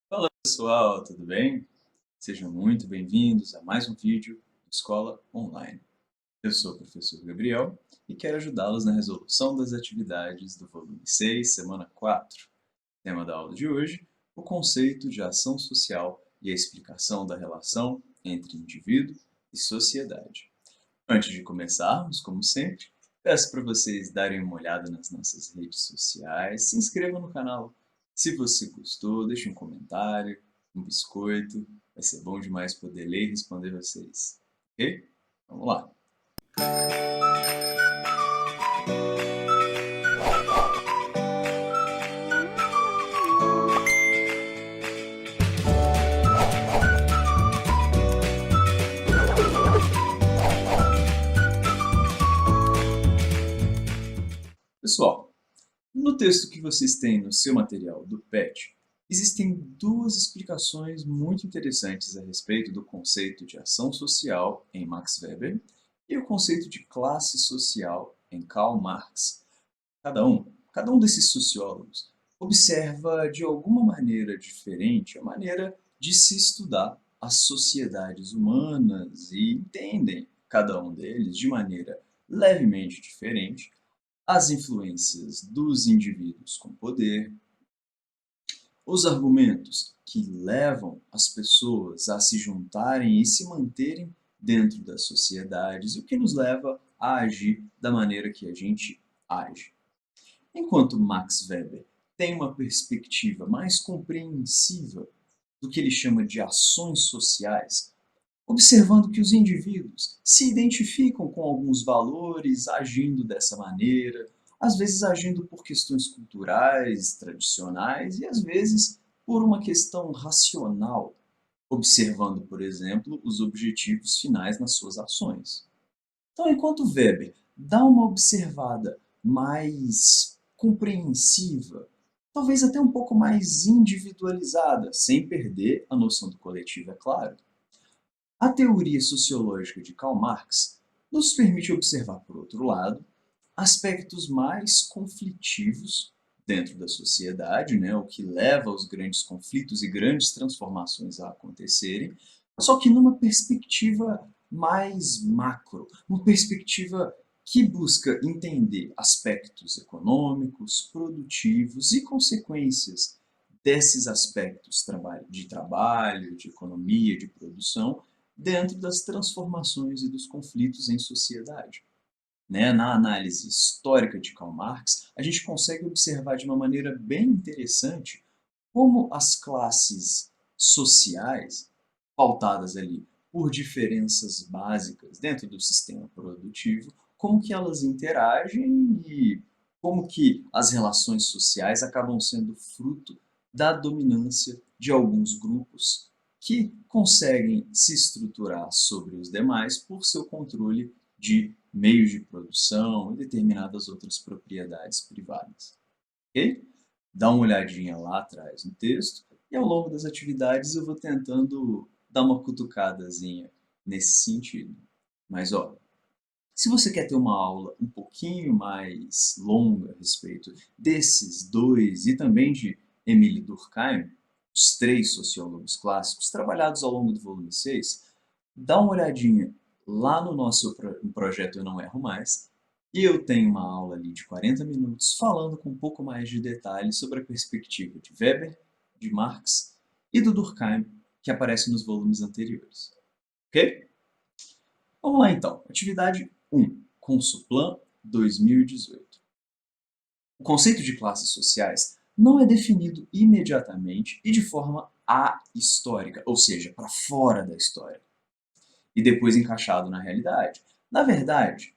Fala pessoal, tudo bem? Sejam muito bem-vindos a mais um vídeo do Escola Online. Eu sou o professor Gabriel e quero ajudá-los na resolução das atividades do volume 6, semana 4. Tema da aula de hoje, o conceito de ação social e a explicação da relação entre indivíduo e sociedade. Antes de começarmos, como sempre, peço para vocês darem uma olhada nas nossas redes sociais, se inscrevam no canal. Se você gostou, deixe um comentário, um biscoito, vai ser bom demais poder ler e responder vocês. Ok? Vamos lá! Pessoal, no texto que vocês têm no seu material do PET, existem duas explicações muito interessantes a respeito do conceito de ação social em Max Weber e o conceito de classe social em Karl Marx. Cada um desses sociólogos observa de alguma maneira diferente a maneira de se estudar as sociedades humanas e entendem, cada um deles, de maneira levemente diferente, as influências dos indivíduos com poder, os argumentos que levam as pessoas a se juntarem e se manterem dentro das sociedades, o que nos leva a agir da maneira que a gente age. Enquanto Max Weber tem uma perspectiva mais compreensiva do que ele chama de ações sociais, observando que os indivíduos se identificam com alguns valores agindo dessa maneira, às vezes agindo por questões culturais, tradicionais e às vezes por uma questão racional, observando, por exemplo, os objetivos finais nas suas ações. Então, enquanto Weber dá uma observada mais compreensiva, talvez até um pouco mais individualizada, sem perder a noção do coletivo, é claro, a teoria sociológica de Karl Marx nos permite observar, por outro lado, aspectos mais conflitivos dentro da sociedade, né, o que leva aos grandes conflitos e grandes transformações a acontecerem, só que numa perspectiva mais macro, uma perspectiva que busca entender aspectos econômicos, produtivos e consequências desses aspectos de trabalho, de economia, de produção, dentro das transformações e dos conflitos em sociedade. Né? Na análise histórica de Karl Marx, a gente consegue observar de uma maneira bem interessante como as classes sociais, pautadas ali por diferenças básicas dentro do sistema produtivo, como que elas interagem e como que as relações sociais acabam sendo fruto da dominância de alguns grupos que conseguem se estruturar sobre os demais por seu controle de meios de produção e determinadas outras propriedades privadas. Ok? Dá uma olhadinha lá atrás no texto e ao longo das atividades eu vou tentando dar uma cutucadazinha nesse sentido. Mas ó, se você quer ter uma aula um pouquinho mais longa a respeito desses dois e também de Émile Durkheim, os três sociólogos clássicos trabalhados ao longo do volume 6, dá uma olhadinha lá no nosso projeto Eu Não Erro Mais, e eu tenho uma aula ali de 40 minutos falando com um pouco mais de detalhes sobre a perspectiva de Weber, de Marx e do Durkheim, que aparece nos volumes anteriores. Ok? Vamos lá então. Atividade 1. Consuplan 2018. O conceito de classes sociais não é definido imediatamente e de forma ahistórica, ou seja, para fora da história, e depois encaixado na realidade. Na verdade,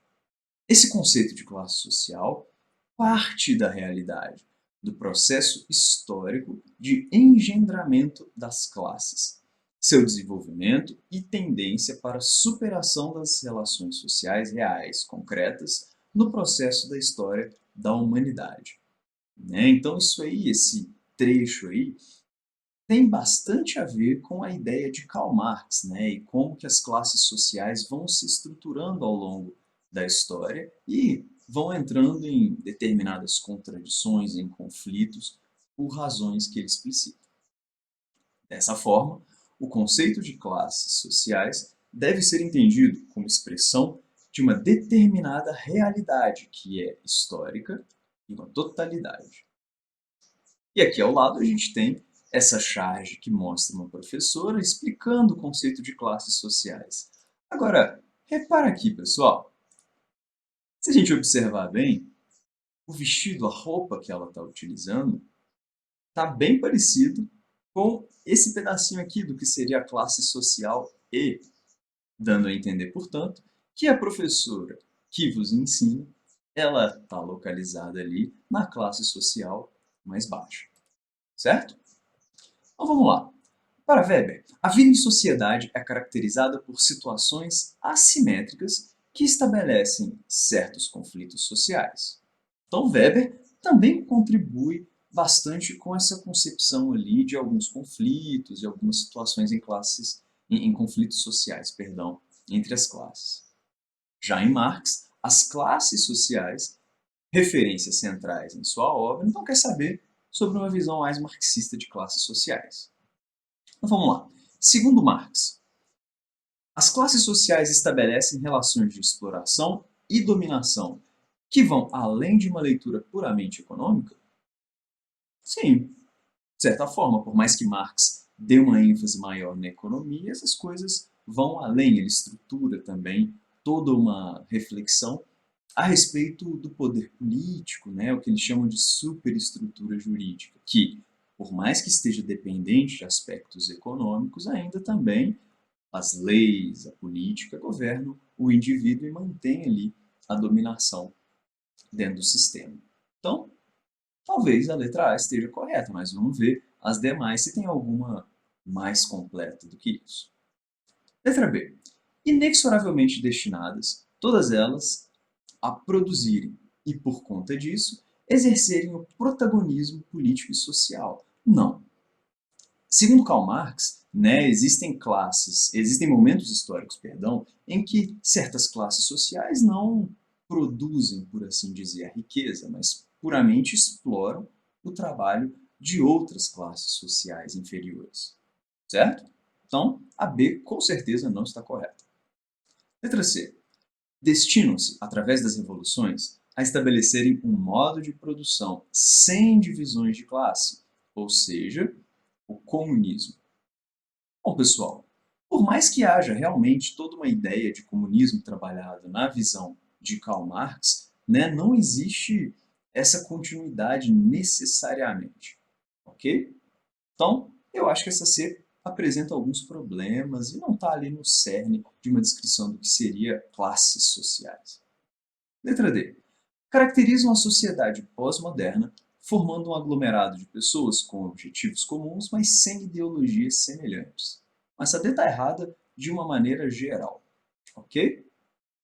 esse conceito de classe social parte da realidade, do processo histórico de engendramento das classes, seu desenvolvimento e tendência para a superação das relações sociais reais, concretas, no processo da história da humanidade. Né? Então isso aí, esse trecho aí, tem bastante a ver com a ideia de Karl Marx, né? E como que as classes sociais vão se estruturando ao longo da história e vão entrando em determinadas contradições, em conflitos, por razões que ele explicita. Dessa forma, o conceito de classes sociais deve ser entendido como expressão de uma determinada realidade que é histórica e uma totalidade. E aqui ao lado a gente tem essa charge que mostra uma professora explicando o conceito de classes sociais. Agora, repara aqui, pessoal, se a gente observar bem, o vestido, a roupa que ela está utilizando, está bem parecido com esse pedacinho aqui do que seria a classe social E, dando a entender, portanto, que a professora que vos ensina, ela está localizada ali na classe social mais baixa, certo? Então vamos lá. Para Weber, a vida em sociedade é caracterizada por situações assimétricas que estabelecem certos conflitos sociais. Então Weber também contribui bastante com essa concepção ali de alguns conflitos e algumas situações em conflitos sociais, perdão, entre as classes. Já em Marx, as classes sociais, referências centrais em sua obra, então quer saber sobre uma visão mais marxista de classes sociais. Então vamos lá. Segundo Marx, as classes sociais estabelecem relações de exploração e dominação que vão além de uma leitura puramente econômica? Sim, de certa forma, por mais que Marx dê uma ênfase maior na economia, essas coisas vão além, ele estrutura também toda uma reflexão a respeito do poder político, né, o que eles chamam de superestrutura jurídica, que, por mais que esteja dependente de aspectos econômicos, ainda também as leis, a política governam o indivíduo e mantém ali a dominação dentro do sistema. Então, talvez a letra A esteja correta, mas vamos ver as demais se tem alguma mais completa do que isso. Letra B. Inexoravelmente destinadas, todas elas a produzirem e, por conta disso, exercerem o protagonismo político e social. Não. Segundo Karl Marx, né, existem momentos históricos, perdão, em que certas classes sociais não produzem, por assim dizer, a riqueza, mas puramente exploram o trabalho de outras classes sociais inferiores. Certo? Então, a B com certeza não está correta. Letra C. Destinam-se, através das revoluções, a estabelecerem um modo de produção sem divisões de classe, ou seja, o comunismo. Bom, pessoal, por mais que haja realmente toda uma ideia de comunismo trabalhada na visão de Karl Marx, né, não existe essa continuidade necessariamente, ok? Então, eu acho que essa C apresenta alguns problemas e não está ali no cerne de uma descrição do que seria classes sociais. Letra D. Caracterizam a sociedade pós-moderna, formando um aglomerado de pessoas com objetivos comuns, mas sem ideologias semelhantes. Mas a D está errada de uma maneira geral, ok?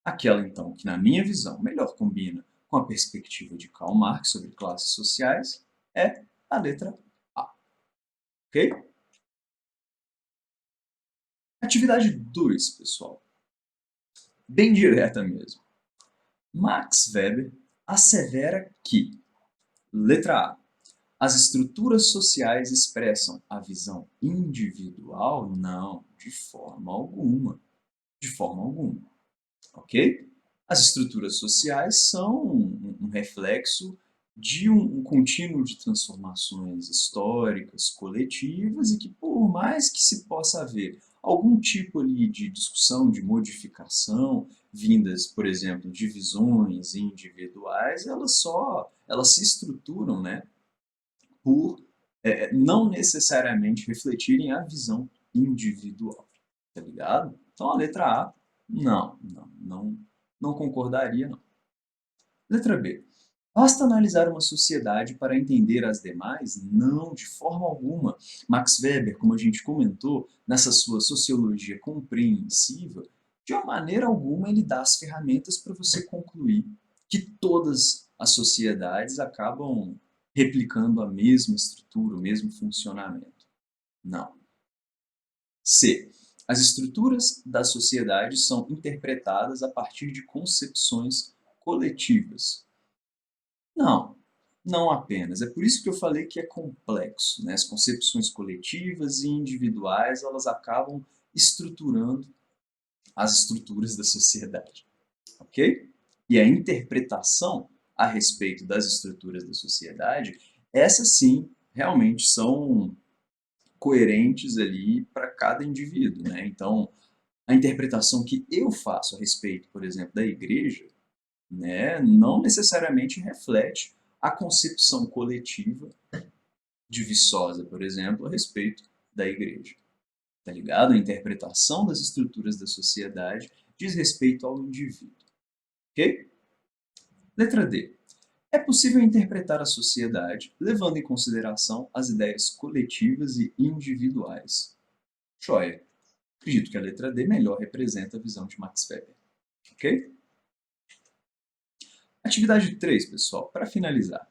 Aquela, então, que na minha visão melhor combina com a perspectiva de Karl Marx sobre classes sociais é a letra A, ok? Atividade 2, pessoal. Bem direta mesmo. Max Weber assevera que, letra A, as estruturas sociais expressam a visão individual? Não, de forma alguma. De forma alguma, ok? As estruturas sociais são um reflexo de um contínuo de transformações históricas, coletivas, e que por mais que se possa haver algum tipo ali de discussão, de modificação, vindas, por exemplo, de visões individuais, elas se estruturam, né, por não necessariamente refletirem a visão individual, tá ligado? Então a letra A, não concordaria, não. Letra B. Basta analisar uma sociedade para entender as demais? Não, de forma alguma. Max Weber, como a gente comentou, nessa sua sociologia compreensiva, de uma maneira alguma ele dá as ferramentas para você concluir que todas as sociedades acabam replicando a mesma estrutura, o mesmo funcionamento. Não. C. As estruturas da sociedade são interpretadas a partir de concepções coletivas. Não, não apenas. É por isso que eu falei que é complexo, né? As concepções coletivas e individuais, elas acabam estruturando as estruturas da sociedade, ok? E a interpretação a respeito das estruturas da sociedade, essas sim, realmente são coerentes ali para cada indivíduo, né? Então, a interpretação que eu faço a respeito, por exemplo, da igreja, né, não necessariamente reflete a concepção coletiva de Viçosa, por exemplo, a respeito da igreja. Tá ligado? A interpretação das estruturas da sociedade diz respeito ao indivíduo. Ok? Letra D. É possível interpretar a sociedade levando em consideração as ideias coletivas e individuais. Joia. Acredito que a letra D melhor representa a visão de Max Weber. Ok? Atividade 3, pessoal, para finalizar.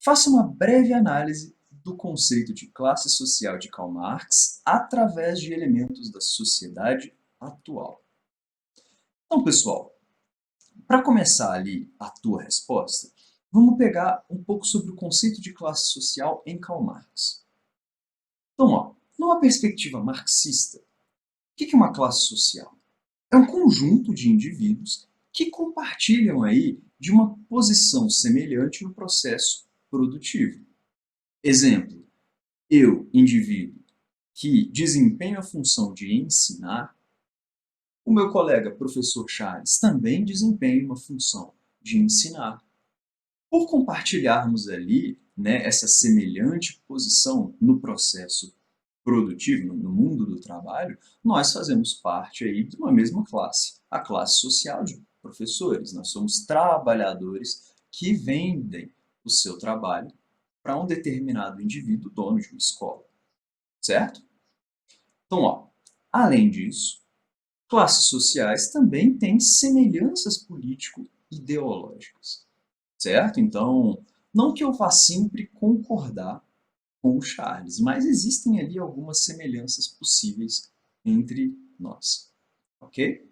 Faça uma breve análise do conceito de classe social de Karl Marx através de elementos da sociedade atual. Então, pessoal, para começar ali a tua resposta, vamos pegar um pouco sobre o conceito de classe social em Karl Marx. Então, ó, numa perspectiva marxista, o que é uma classe social? É um conjunto de indivíduos que compartilham aí de uma posição semelhante no processo produtivo. Exemplo, eu, indivíduo, que desempenho a função de ensinar, o meu colega professor Charles também desempenha uma função de ensinar. Por compartilharmos ali, né, essa semelhante posição no processo produtivo, no mundo do trabalho, nós fazemos parte aí de uma mesma classe, a classe social de professores. Nós somos trabalhadores que vendem o seu trabalho para um determinado indivíduo dono de uma escola, certo? Então, ó, além disso, classes sociais também têm semelhanças político-ideológicas, certo? Então, não que eu vá sempre concordar com o Charles, mas existem ali algumas semelhanças possíveis entre nós, ok?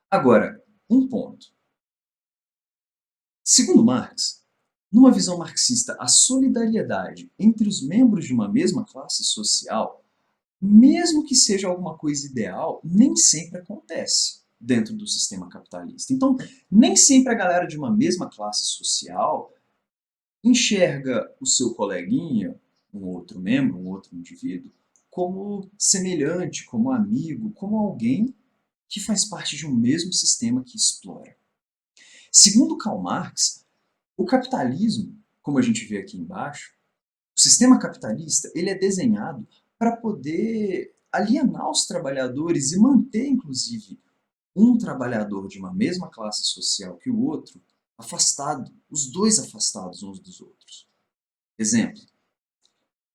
Agora, um ponto. Segundo Marx, numa visão marxista, a solidariedade entre os membros de uma mesma classe social, mesmo que seja alguma coisa ideal, nem sempre acontece dentro do sistema capitalista. Então, nem sempre a galera de uma mesma classe social enxerga o seu coleguinha, um outro membro, um outro indivíduo, como semelhante, como amigo, como alguém que faz parte de um mesmo sistema que explora. Segundo Karl Marx, o capitalismo, como a gente vê aqui embaixo, o sistema capitalista, ele é desenhado para poder alienar os trabalhadores e manter, inclusive, um trabalhador de uma mesma classe social que o outro afastado, os dois afastados uns dos outros. Exemplo,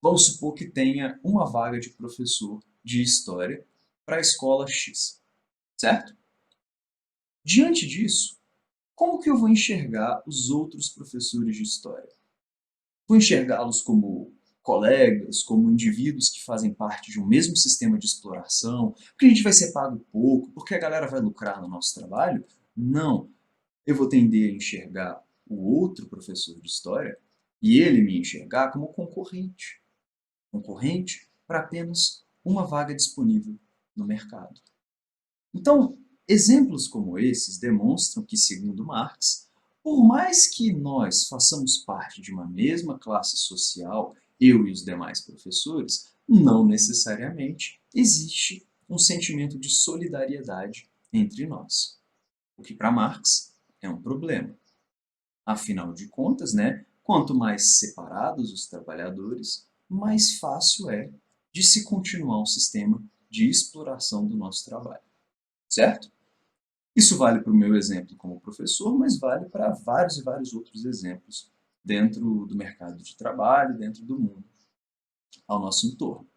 vamos supor que tenha uma vaga de professor de história para a escola X, certo? Diante disso, como que eu vou enxergar os outros professores de história? Vou enxergá-los como colegas, como indivíduos que fazem parte de um mesmo sistema de exploração, porque a gente vai ser pago pouco, porque a galera vai lucrar no nosso trabalho? Não. Eu vou tender a enxergar o outro professor de história e ele me enxergar como concorrente. Concorrente para apenas uma vaga disponível no mercado. Então, exemplos como esses demonstram que, segundo Marx, por mais que nós façamos parte de uma mesma classe social, eu e os demais professores, não necessariamente existe um sentimento de solidariedade entre nós. O que para Marx é um problema. Afinal de contas, né, quanto mais separados os trabalhadores, mais fácil é de se continuar um sistema de exploração do nosso trabalho. Certo? Isso vale para o meu exemplo como professor, mas vale para vários e vários outros exemplos dentro do mercado de trabalho, dentro do mundo, ao nosso entorno.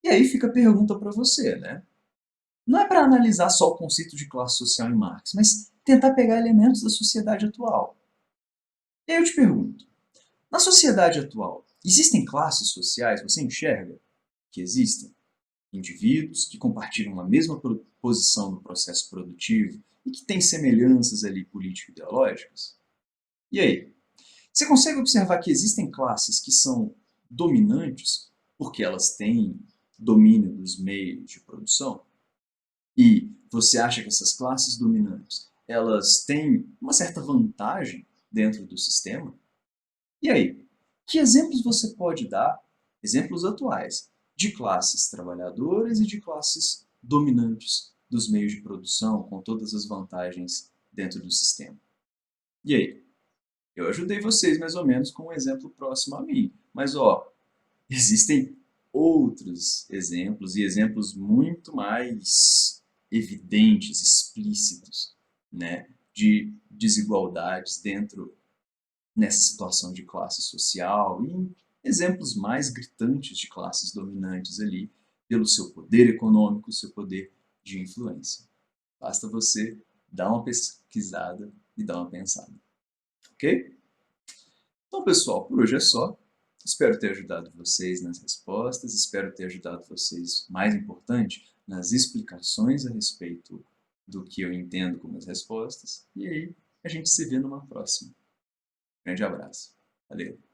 E aí fica a pergunta para você, né? Não é para analisar só o conceito de classe social em Marx, mas tentar pegar elementos da sociedade atual. E aí eu te pergunto, na sociedade atual, existem classes sociais? Você enxerga que existem? Indivíduos que compartilham uma mesma posição no processo produtivo e que têm semelhanças ali político-ideológicas? E aí? Você consegue observar que existem classes que são dominantes porque elas têm domínio dos meios de produção? E você acha que essas classes dominantes, elas têm uma certa vantagem dentro do sistema? E aí, que exemplos você pode dar, exemplos atuais, de classes trabalhadoras e de classes dominantes dos meios de produção, com todas as vantagens dentro do sistema? E aí? Eu ajudei vocês mais ou menos com um exemplo próximo a mim, mas ó, existem outros exemplos e exemplos muito mais evidentes, explícitos, né, de desigualdades dentro nessa situação de classe social e exemplos mais gritantes de classes dominantes ali pelo seu poder econômico, seu poder de influência. Basta você dar uma pesquisada e dar uma pensada, ok? Então, pessoal, por hoje é só. Espero ter ajudado vocês nas respostas, espero ter ajudado vocês, mais importante, nas explicações a respeito do que eu entendo como as respostas. E aí, a gente se vê numa próxima. Grande abraço. Valeu!